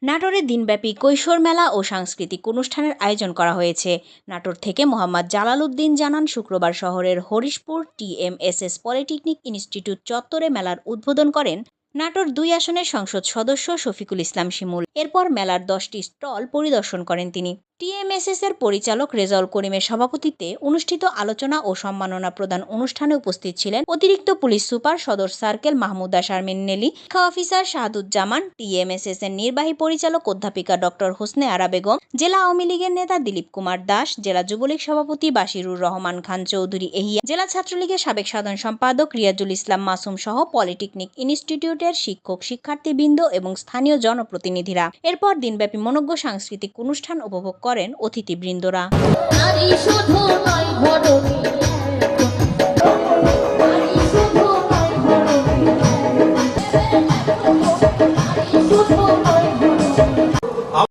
নাটোরে দিনব্যাপী কৈশোর মেলা ও সাংস্কৃতিক অনুষ্ঠানের আয়োজন করা হয়েছে। নাটোর থেকে মোহাম্মদ জালাল উদ্দিন জানান, শুক্রবার শহরের হরিশপুর টিএমএসএস পলিটেকনিক ইনস্টিটিউট চত্বরে মেলার উদ্বোধন করেন নাটোর ২ আসনের সংসদ সদস্য শফিকুল ইসলাম শিমুল। এরপর মেলার ১০টি স্টল পরিদর্শন করেন তিনি। টিএমএসএস এর পরিচালক রেজাউল করিমের সভাপতিত্বে অনুষ্ঠিত আলোচনা ও সম্মাননা প্রদান অনুষ্ঠানে উপস্থিত ছিলেন অতিরিক্ত পুলিশ সুপার সদর সার্কেল মাহমুদা শারমিন নেলি, শিক্ষা অফিসার শাহাদুজ্জামান, টিএমএসএস এর নির্বাহী পরিচালক অধ্যাপিকা ডক্টর হোসনে আরা বেগম, জেলা আওয়ামী লীগের নেতা দিলীপ কুমার দাস, জেলা যুবলীগ সভাপতি বাশিরুর রহমান খান চৌধুরী এহিয়া, জেলা ছাত্রলীগের সাবেক সাধারণ সম্পাদক রিয়াজুল ইসলাম মাসুম সহ পলিটেকনিক ইনস্টিটিউটের শিক্ষক শিক্ষার্থীবৃন্দ এবং স্থানীয় জনপ্রতিনিধিরা। এরপর দিনব্যাপী মনোজ্ঞ সাংস্কৃতিক অনুষ্ঠান উপভোগ করেন অতিথিবৃন্দরা।